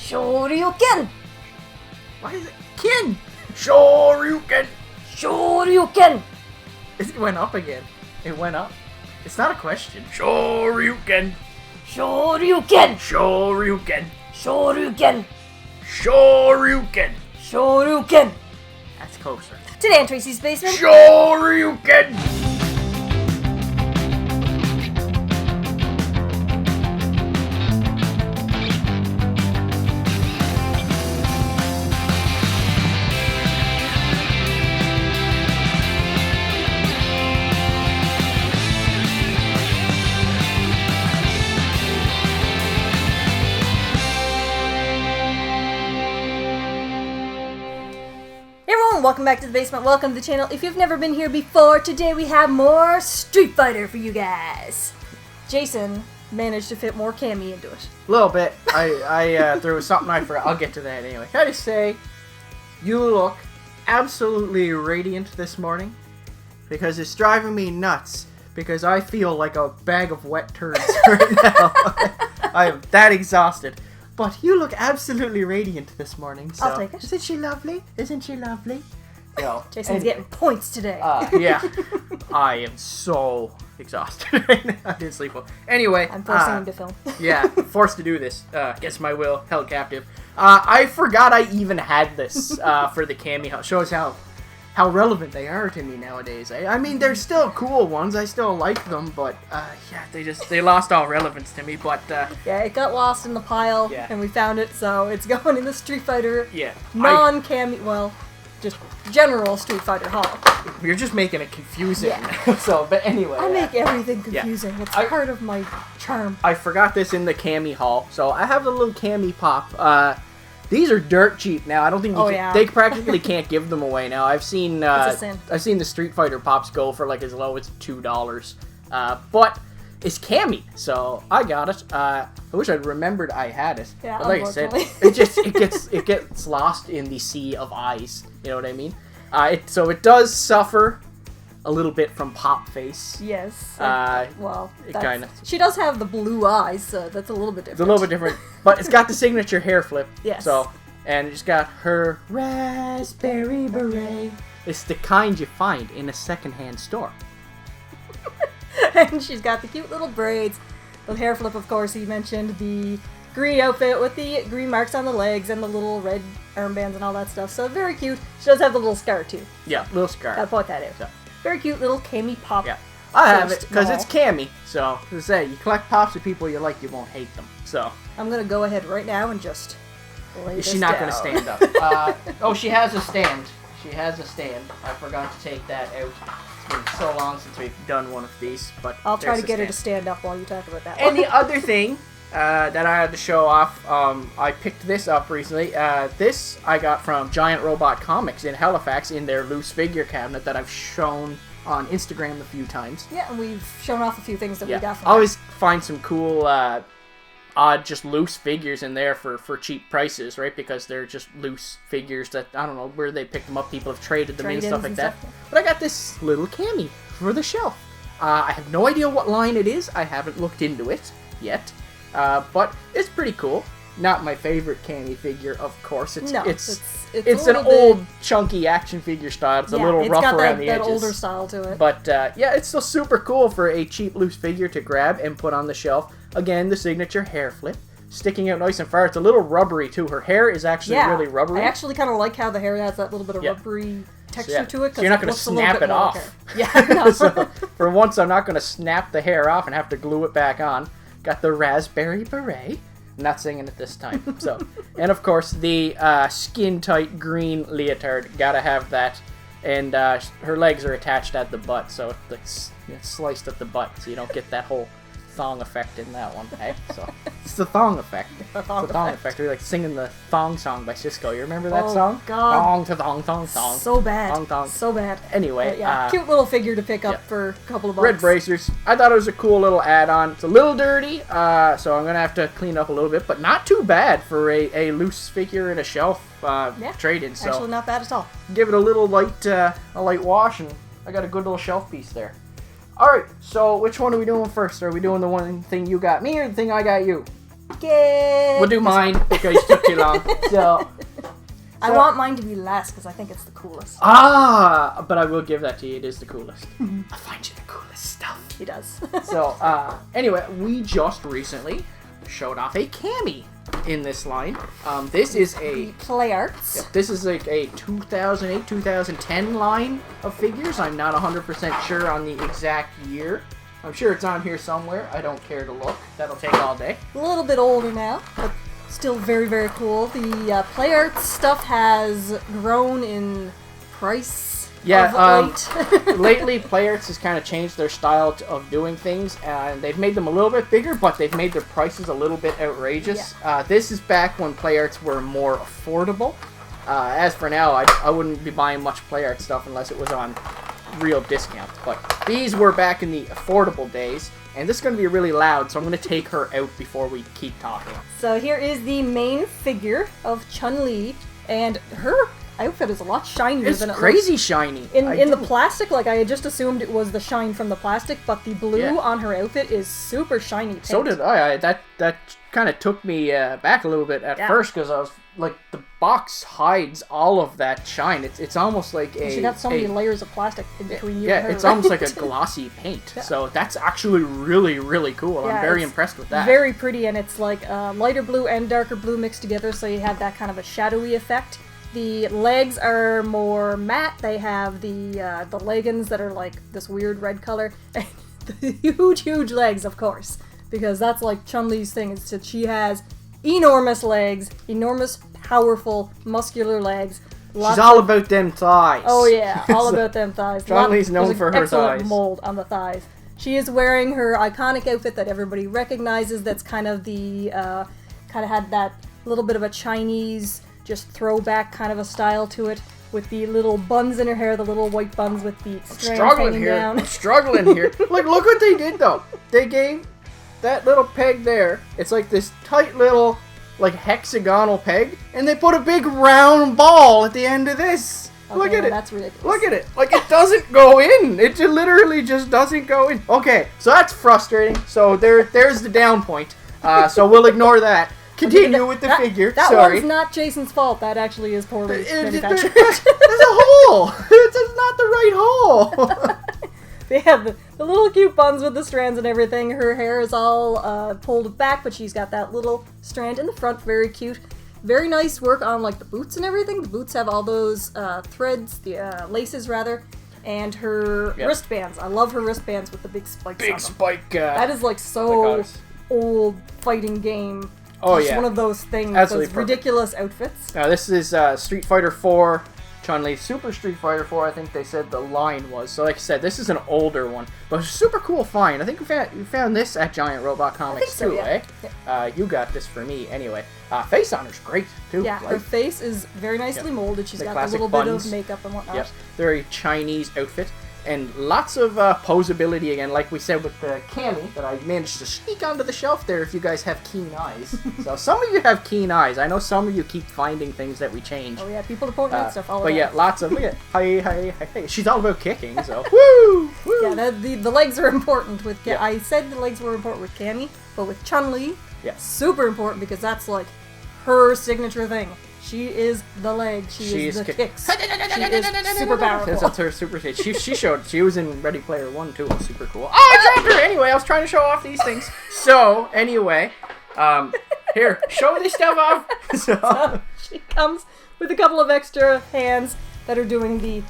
Shoryuken! Why is it Ken? Shoryuken! Shoryuken! It went up again. It went up. It's not a question. Shoryuken! Shoryuken! Shoryuken! Shoryuken! Shoryuken! Shoryuken! That's closer. Today in Tracey's basement. Shoryuken! Welcome back to the basement. Welcome to the channel. If you've never been here before, today we have more Street Fighter for you guys. Jason managed to fit more Cammy into it. A little bit. There was something I forgot. I'll get to that anyway. Can I just say, you look absolutely radiant this morning because it's driving me nuts because I feel like a bag of wet turds right now. I am that exhausted. But you look absolutely radiant this morning. So. I'll take it. Isn't she lovely? Isn't she lovely? Yo, Jason's getting points today. Yeah. I am so exhausted right now. I didn't sleep well. Anyway. I'm forcing him to film. Yeah, forced to do this. Against my will, held captive. I forgot I even had this for the Cammy. Shows how relevant they are to me nowadays. I mean, they're still cool ones. I still like them, but yeah, they lost all relevance to me. But yeah, it got lost in the pile, and we found it, so it's going in the Street Fighter non-Cammy, well, just general Street Fighter haul. You're just making it confusing. Yeah. So, but anyway. I make everything confusing. It's part of my charm. I forgot this in the Cammy haul. So I have the little Cammy Pop. These are dirt cheap now. I don't think they practically can't give them away now. I've seen the Street Fighter Pops go for like as low as $2. But it's Cammy, so I got it. I wish I'd remembered I had it. Yeah, but like I said, it gets lost in the sea of eyes. You know what I mean? So it does suffer a little bit from Pop Face. Yes. Well, kind of. She does have the blue eyes, so that's a little bit different. It's a little bit different, but it's got the signature hair flip. Yes. So, and it's got her raspberry beret. It's the kind you find in a secondhand store. And she's got the cute little braids, the hair flip, of course. He mentioned the green outfit with the green marks on the legs and the little red armbands and all that stuff. So very cute. She does have the little scar too. Yeah, little scar. That's what that is. So. Very cute little Cammy Pop. Yeah, I have it because it's Cammy. So, as I say, you collect Pops with people you like, you won't hate them. So I'm gonna go ahead right now and just lay this She's not down. gonna stand up. Oh, she has a stand. She has a stand. I forgot to take that out. It's been so long since we've done one of these, but I'll try to get her to stand up while you talk about that. And the other thing that I had to show off, I picked this up recently. This I got from Giant Robot Comics in Halifax in their loose figure cabinet that I've shown on Instagram a few times. Yeah, and we've shown off a few things that we got from I always find some cool, odd, just loose figures in there for cheap prices, right? Because they're just loose figures that, I don't know, where they pick them up, people have traded them in and stuff like that. But I got this little Cammy for the shelf. I have no idea what line it is. I haven't looked into it yet. But it's pretty cool. Not my favorite Cammy figure, of course. It's an old, chunky action figure style. It's a little rough around the edges. It's got that older style to it. But, yeah, it's still super cool for a cheap, loose figure to grab and put on the shelf. Again, the signature hair flip. Sticking out nice and far. It's a little rubbery, too. Her hair is actually really rubbery. I actually kind of like how the hair has that little bit of rubbery texture to it. So you're not going to snap it off. Yeah, no. So, for once, I'm not going to snap the hair off and have to glue it back on. Got the raspberry beret. Not singing it this time. So, and of course the skin-tight green leotard. Gotta have that. And her legs are attached at the butt, so it's sliced at the butt, so you don't get that whole thong effect in that one. Hey, so it's the thong effect. The thong effect. We're like singing the thong song by Cisco. You remember that song? God. Thong to thong thong thong. So bad. Thong thong. So bad. Anyway, cute little figure to pick up for a couple of bucks. Red bracers. I thought it was a cool little add-on. It's a little dirty, so I'm gonna have to clean up a little bit, but not too bad for a loose figure in a shelf trade-in. So actually, not bad at all. Give it a little light wash, and I got a good little shelf piece there. Alright, so which one are we doing first? Are we doing the one thing you got me or the thing I got you? Get. We'll do mine because it took too long. So I want mine to be last because I think it's the coolest. But I will give that to you. It is the coolest. I find you the coolest stuff. He does. So, anyway, we just recently showed off a Cammy in this line. This is a Play Arts. Yeah, this is like a 2008, 2010 line of figures. I'm not 100% sure on the exact year. I'm sure it's on here somewhere. I don't care to look. That'll take all day. A little bit older now, but still very, very cool. The Play Arts stuff has grown in price. Yeah, lately Play Arts has kind of changed their style of doing things, and they've made them a little bit bigger, but they've made their prices a little bit outrageous. Yeah. This is back when Play Arts were more affordable. As for now, I wouldn't be buying much Play Arts stuff unless it was on real discount. But these were back in the affordable days, and this is going to be really loud, so I'm going to take her out before we keep talking. So here is the main figure of Chun-Li, and her outfit is a lot shinier than it looks. It's crazy shiny. In the plastic, like I had just assumed it was the shine from the plastic, but the blue on her outfit is super shiny pink. So did I. That kind of took me back a little bit at first, because I was like, the box hides all of that shine. It's almost like she got so many layers of plastic in between you and her. Yeah, it's almost like a glossy paint. Yeah. So that's actually really, really cool. Yeah, I'm very impressed with that. Very pretty, and it's like lighter blue and darker blue mixed together, so you have that kind of a shadowy effect. The legs are more matte. They have the leggings that are like this weird red color. And the huge legs, of course, because that's like Chun-Li's thing, is that she has enormous legs, enormous, powerful, muscular legs. She's all about them thighs. Oh yeah, all about them thighs. Chun-Li's known for her thighs. Mold on the thighs. She is wearing her iconic outfit that everybody recognizes. That's kind of the kind of had that little bit of a Chinese, just throwback kind of a style to it, with the little buns in her hair, the little white buns with the strands hanging down. I'm struggling here. Like, look what they did though. They gave that little peg there. It's like this tight little, like, hexagonal peg, and they put a big round ball at the end of this. Okay, look at it. That's ridiculous. Look at it. Like, it doesn't go in. It literally just doesn't go in. Okay, so that's frustrating. So there's the down point. So we'll ignore that. Continue with the figure. That Sorry. one's not Jason's fault. That actually is poorly manufactured. There's a hole. It's not the right hole. They have the little cute buns with the strands and everything. Her hair is all pulled back, but she's got that little strand in the front. Very cute. Very nice work on like the boots and everything. The boots have all those threads, the laces rather, and her wristbands. I love her wristbands with the big spikes on them. Big spike. That is like so old fighting game. Oh, just one of those things, absolutely those ridiculous outfits. Now, this is Street Fighter 4, Chun-Li, Super Street Fighter 4, I think they said the line was. So, like I said, this is an older one, but it's a super cool find. I think you found this at Giant Robot Comics, too, eh? Yeah. You got this for me, anyway. Face on her's great, too. Yeah, her face is very nicely molded. She's got a little bit of makeup and whatnot. Yep, very Chinese outfit. And lots of posability again, like we said with the Cammy that I managed to sneak onto the shelf there if you guys have keen eyes. So some of you have keen eyes. I know some of you keep finding things that we change. Oh yeah, people are pointing out stuff all the time. But yeah, lots of, look at, hey. She's all about kicking, so woo! Yeah, the legs are important with Cammy. I said the legs were important with Cammy, but with Chun-Li, super important because that's like her signature thing. She is the leg. She is the kicks. She is super powerful. That's her super hit. She was in Ready Player One too. It was super cool. Oh, I dropped her! Anyway, I was trying to show off these things. So, anyway, here, show this stuff off. So, she comes with a couple of extra hands that are doing the...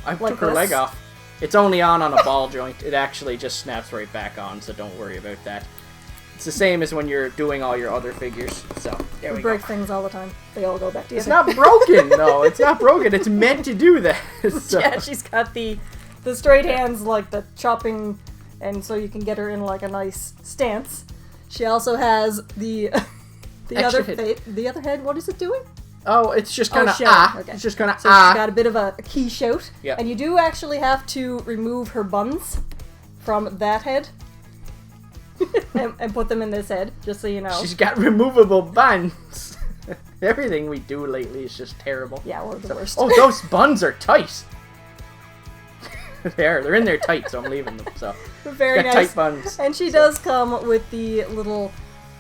I took her leg off. It's only on a ball joint. It actually just snaps right back on, so don't worry about that. It's the same as when you're doing all your other figures. So there we break things all the time. They all go back to you. It's not broken, no. It's not broken. It's meant to do that. So. Yeah, she's got the straight hands, like the chopping, and so you can get her in like a nice stance. She also has the other head. What is it doing? Oh, it's just kind of Okay. It's just kind of so she's got a bit of a key shout. Yeah. And you do actually have to remove her buns from that head. and put them in this head, just so you know. She's got removable buns. Everything we do lately is just terrible. Yeah, we're the worst. Oh, those buns are tight. They're in there tight, so I'm leaving them. So very nice. Tight buns. And she does come with the little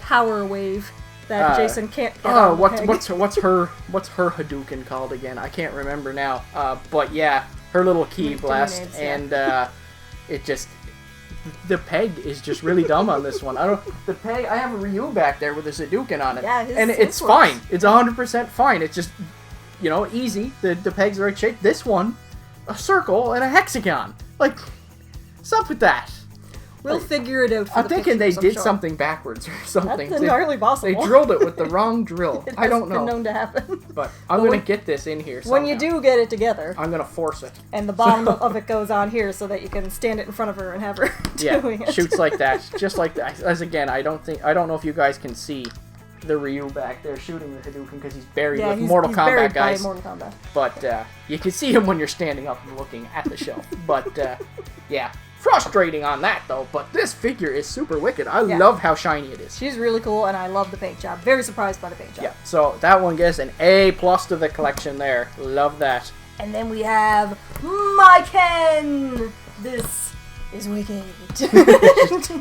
power wave that Jason can't get Oh, on the what's her Hadouken called again? I can't remember now. But yeah, her little ki blast, and it just the peg is just really dumb on this one. I have a Ryu back there with a Hadouken on it, and it's fine. It's 100% fine. It's just easy. The peg's the right shape. This one, a circle and a hexagon. Like, what's up with that? We'll figure it out. I'm thinking they did something backwards or something. That's entirely possible. They drilled it with the wrong drill. I don't know. It's been known to happen. But I'm going to get this in here somehow. When you do get it together, I'm going to force it. And the bottom of it goes on here so that you can stand it in front of her and have her doing it. Shoots like that. Just like that. As again, I don't know if you guys can see the Ryu back there shooting the Hadouken because he's buried with Mortal Kombat guys. Mortal Kombat. But you can see him when you're standing up and looking at the shelf. But yeah. Frustrating on that though, but this figure is super wicked. I love how shiny it is. She's really cool, and I love the paint job. Very surprised by the paint job. Yeah, so that one gets an A+ to the collection there. Love that. And then we have my Ken. This is wicked.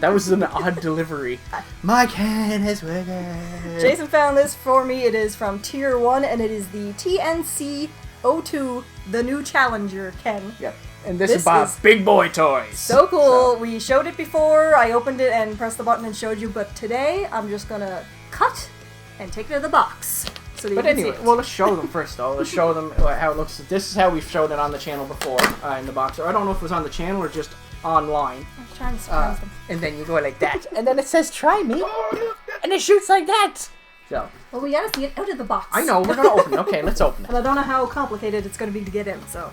That was an odd delivery. My Ken is wicked. Jason found this for me. It is from Tier 1, and it is the T.N.C. 02, the new Challenger Ken. Yep. And this is by Big Boy Toys. So cool. We showed it before. I opened it and pressed the button and showed you. But today, I'm just going to cut and take it to the box. So that anyway, well, let's show them first, though. Let's show them how it looks. This is how we've showed it on the channel before in the box. I don't know if it was on the channel or just online. I'm trying to surprise them. And then you go like that. And then it says, try me. And it shoots like that. So. Well, we got to see it out of the box. I know. We're going to open it. Okay, let's open it. And I don't know how complicated it's going to be to get in, so...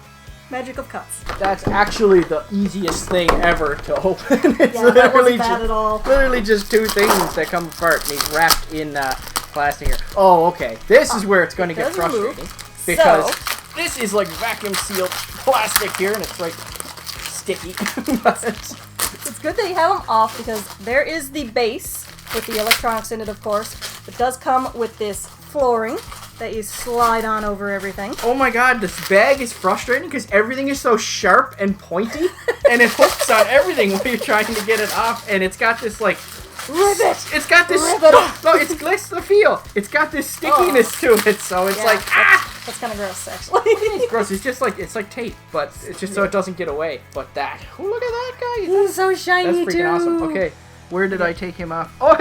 Magic of cuts. That's actually the easiest thing ever to open. It's that wasn't bad at all. Literally just two things that come apart, and he's wrapped in plastic here. Oh, okay. This is where it's going to get frustrating. Because this is like vacuum sealed plastic here, and it's like sticky. It's good that you have them off, because there is the base with the electronics in it, of course. It does come with this flooring that you slide on over everything. Oh my god, this bag is frustrating because everything is so sharp and pointy, and it hooks on everything when you're trying to get it off, and it's got this like... Ribbit! It's got this... No, it's glitz the feel. It's got this stickiness to it, so it's like... That's kind of gross, actually. It's gross. It's just like... It's like tape, but it's just so it doesn't get away. But that... Oh, look at that guy! He's so shiny, That's freaking awesome. Okay, where did I take him off? Oh,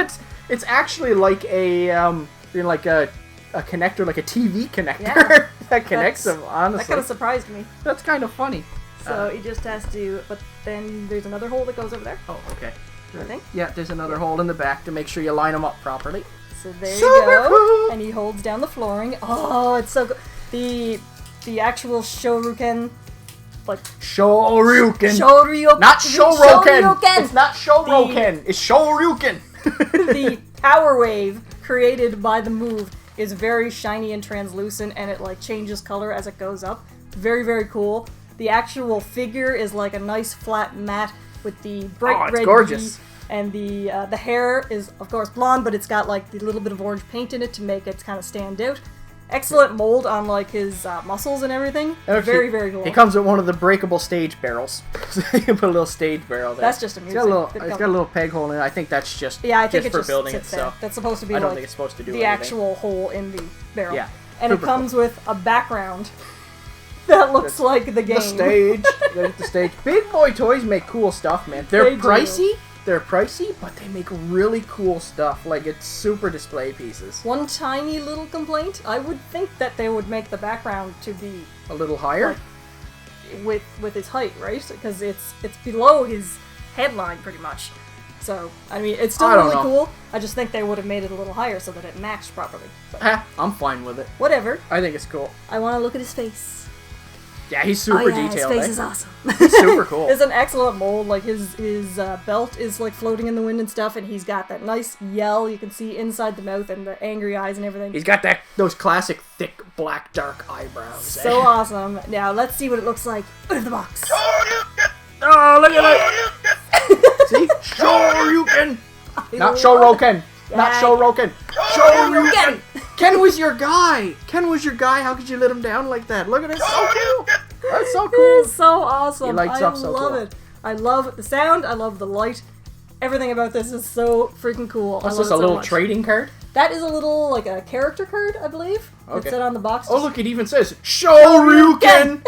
it's actually like a... a connector, like a TV connector that connects them, honestly. That kind of surprised me. That's kind of funny. So he just has to, but then there's another hole that goes over there. Oh, okay. I think. Yeah, there's another hole in the back to make sure you line them up properly. So there you go. Cool. And he holds down the flooring. Oh, it's so good. The actual Shoryuken, like... Shoryuken. Not Shoryuken. It's not Shoryuken. It's Shoryuken. The power wave created by the move is very shiny and translucent, and it like changes color as it goes up. Very, very cool. The actual figure is like a nice flat matte with the bright red gorgeous. And the hair is of course blonde, but it's got like the little bit of orange paint in it to make it kind of stand out. Excellent mold on like his muscles and everything. Very, very cool. He comes with one of the breakable stage barrels. You can put a little stage barrel there. That's just amusing. It's got a little peg hole in it. I think that's just I think just for building it. So that's supposed to be. I don't think it's supposed to do the anything. actual hole in the barrel. Yeah, and it comes with a background that looks like the game. The stage. The stage. Big Boy Toys make cool stuff, man. They're pricey. They're pricey, but they make really cool stuff. Like, it's super display pieces. One tiny little complaint, I would think that they would make the background to be... a little higher? Like, with his height, right? Because it's below his headline, pretty much. So, I mean, it's still really cool. I just think they would have made it a little higher so that it matched properly. But I'm fine with it. Whatever. I think it's cool. I want to look at his face. Yeah, he's super detailed. His face is awesome. He's super cool. It's an excellent mold. Like his belt is like floating in the wind and stuff, and he's got that nice yell you can see inside the mouth and the angry eyes and everything. He's got those classic thick black dark eyebrows. So awesome. Now let's see what it looks like out of the box. Oh, look at that! See, Shoryuken. Not Shoryuken. Not Shoryuken. Shoryuken. Ken was your guy! Ken was your guy, how could you let him down like that? Look at it, so cool! That's so cool! It's so awesome. He lights up so I love it. I love the sound, I love the light, Everything about this is so freaking cool. What's this, a little trading card? That is a little, like, a character card, I believe. Okay. It's on the box. Oh, look, it even says, SHORYUKEN!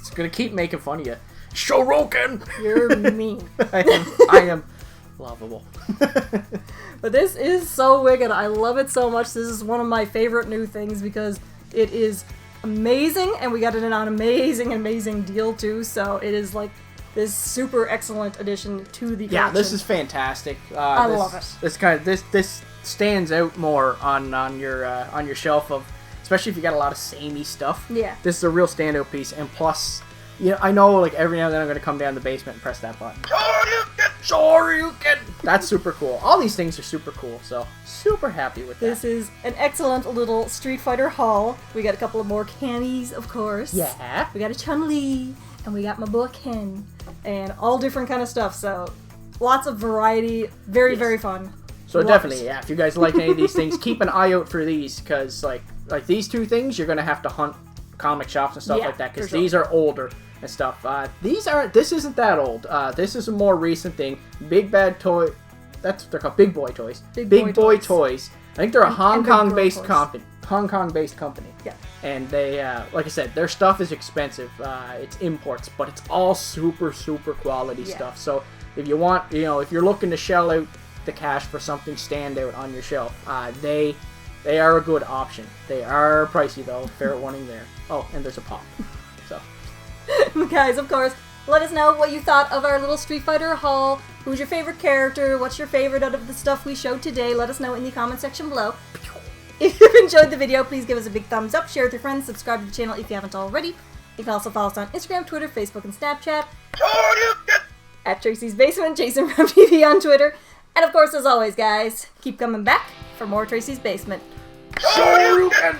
It's gonna keep making fun of you. SHORYUKEN! You're mean. I am lovable. But this is so wicked. I love it so much. This is one of my favorite new things because it is amazing, and we got it on an amazing deal, too. So it is, like, this super excellent addition to the collection. Yeah, this is fantastic. I love it. This stands out more on your shelf of, especially if you got a lot of samey stuff. Yeah. This is a real standout piece, and plus, you know, I know like every now and then I'm gonna come down the basement and press that button. SHORYUKEN! That's super cool. All these things are super cool, so super happy with that. This is an excellent little Street Fighter haul. We got a couple of more Cammys, of course. Yeah. We got a Chun-Li, and we got my boy Ken, and all different kind of stuff. So lots of variety. Very fun. So definitely, yeah. If you guys like any of these things, keep an eye out for these, because like these two things, you're gonna have to hunt comic shops and stuff like that, because these are older and stuff. This isn't that old. This is a more recent thing. Big Bad Toy. That's what they're called. Big Boy Toys. Big Boy Toys. I think they're a Hong Kong-based company. Yeah. And they, like I said, their stuff is expensive. It's imports, but it's all super quality stuff. So if you want, you know, if you're looking to shell out the cash for something standout on your shelf, they are a good option. They are pricey though. Fair warning there. Oh, and there's a pop. So, guys, of course, let us know what you thought of our little Street Fighter haul. Who's your favorite character? What's your favorite out of the stuff we showed today? Let us know in the comment section below. If you've enjoyed the video, please give us a big thumbs up, share with your friends, subscribe to the channel if you haven't already. You can also follow us on Instagram, Twitter, Facebook, and Snapchat. At Tracey's Basement, Jason from TV on Twitter. And of course, as always, guys, keep coming back for more Tracey's Basement. SHORYUKEN!